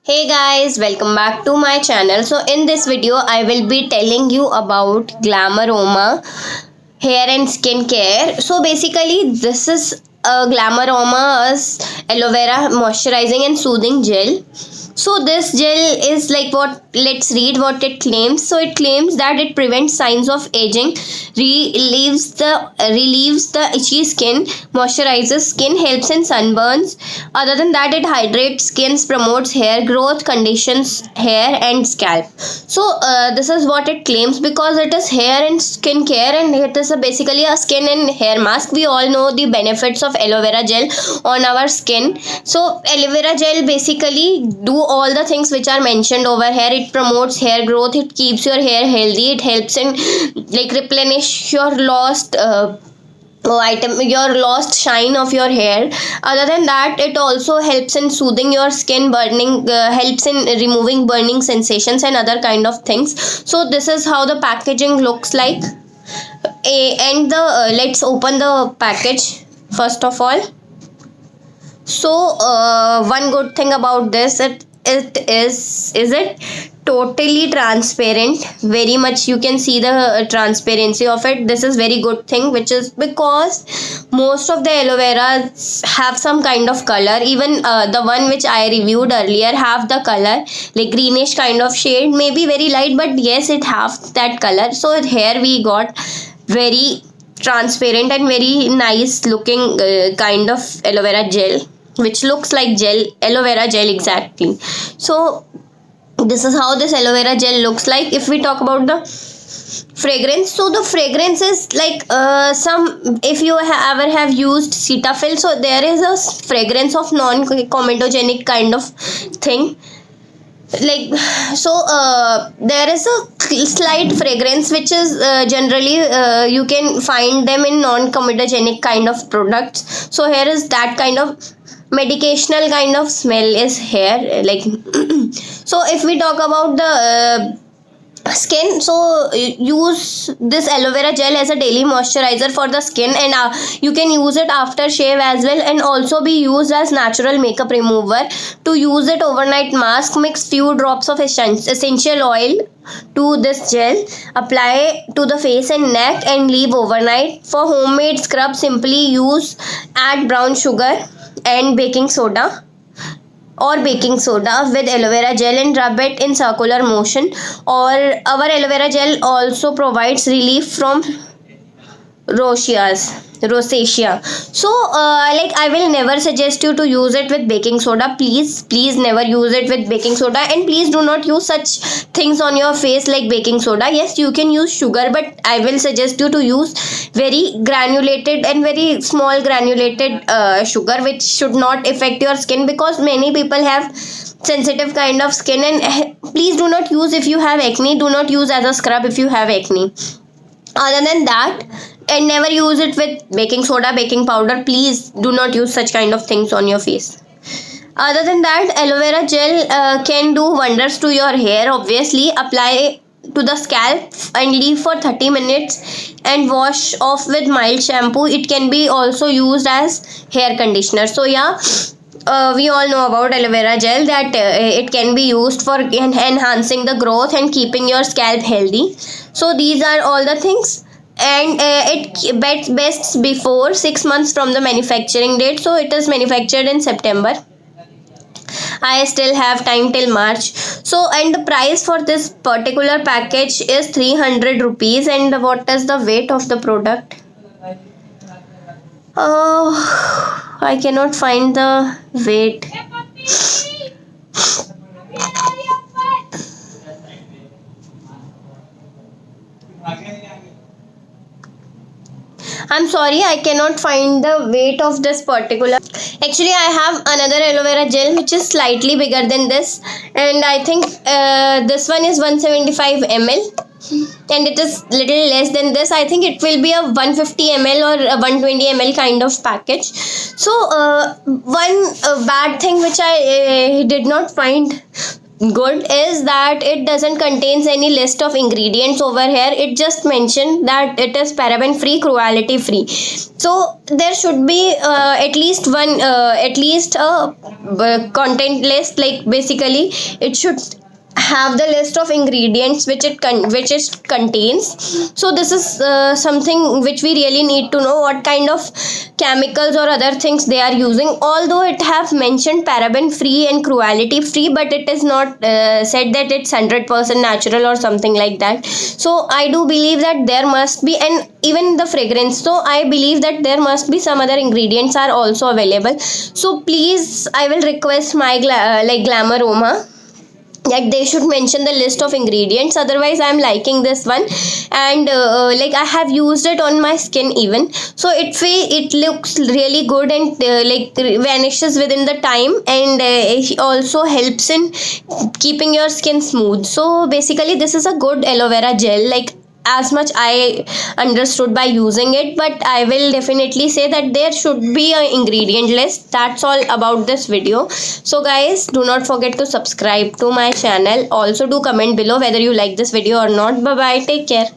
Hey guys, welcome back to my channel. So in this video I will be telling you about Glamaroma hair and skin care. So basically this is a Glamaroma aloe vera moisturizing and soothing gel. So this gel is like what, let's read what it claims. So it claims that it prevents signs of aging, relieves the itchy skin, moisturizes skin, helps in sunburns. Other than that, it hydrates skins, promotes hair growth, conditions hair and scalp. So this is what it claims because it is hair and skin care, and it is basically a skin and hair mask. We all know the benefits of aloe vera gel on our skin. So aloe vera gel basically do all the things which are mentioned over here. It promotes hair growth, it keeps your hair healthy, it helps in like replenish your lost your lost shine of your hair. Other than that, it also helps in soothing your skin, burning, helps in removing burning sensations and other kind of things. So this is how the packaging looks like. And the let's open the package first of all. So one good thing about this, it totally transparent. Very much you can see the transparency of it. This is very good thing, which is because most of the aloe vera have some kind of color. Even the one which I reviewed earlier have the color like greenish kind of shade, maybe very light, but yes, it have that color. So here we got very transparent and very nice looking kind of aloe vera gel, which looks like aloe vera gel exactly. So this is how this aloe vera gel looks like. If we talk about the fragrance, so the fragrance is like some, if you ever have used Cetaphil, so there is a fragrance of non-comedogenic kind of thing. Like so there is a slight fragrance which is generally you can find them in non-comedogenic kind of products. So here is that kind of medicational kind of smell is here, like so if we talk about the skin, so use this aloe vera gel as a daily moisturizer for the skin, and you can use it after shave as well, and also be used as natural makeup remover. To use it overnight mask, mix few drops of essential oil to this gel, apply to the face and neck and leave overnight. For homemade scrub, simply add brown sugar and baking soda with aloe vera gel and rub it in circular motion. Or our aloe vera gel also provides relief from rosacea. So like I will never suggest you to use it with baking soda. Please never use it with baking soda, and please do not use such things on your face like baking soda. Yes, you can use sugar, but I will suggest you to use very granulated and very small granulated sugar, which should not affect your skin, because many people have sensitive kind of skin. And please do not use, if you have acne, do not use as a scrub if you have acne. Other than that, and never use it with baking soda, baking powder. Please do not use such kind of things on your face. Other than that, aloe vera gel can do wonders to your hair. Obviously, apply to the scalp and leave for 30 minutes and wash off with mild shampoo. It can be also used as hair conditioner. So yeah, we all know about aloe vera gel, that it can be used for enhancing the growth and keeping your scalp healthy. So these are all the things, and it best before 6 months from the manufacturing date. So it is manufactured in September. I still have time till March. So, and the price for this particular package is 300 rupees. And what is the weight of the product? Oh, I cannot find the weight. I'm sorry, I cannot find the weight of this particular. Actually, I have another aloe vera gel which is slightly bigger than this, and I think this one is 175 ml. And it is little less than this. I think it will be a 150 ml or a 120 ml kind of package. So one bad thing which I did not find good is that it doesn't contains any list of ingredients over here. It just mentioned that it is paraben free, cruelty free. So there should be at least one at least a content list, like basically it should have the list of ingredients which it contains. So this is something which we really need to know, what kind of chemicals or other things they are using. Although it have mentioned paraben free and cruelty free, but it is not said that it's 100% natural or something like that. So I do believe that there must be, and even the fragrance, so I believe that there must be some other ingredients are also available. So please, I will request my like Glamaroma that they should mention the list of ingredients. Otherwise I'm liking this one, and like I have used it on my skin even, so it looks really good, and like vanishes within the time, and it also helps in keeping your skin smooth. So basically this is a good aloe vera gel, like as much I understood by using it. But I will definitely say that there should be an ingredient list. That's all about this video. So guys, do not forget to subscribe to my channel. Also do comment below whether you like this video or not. Bye bye, take care.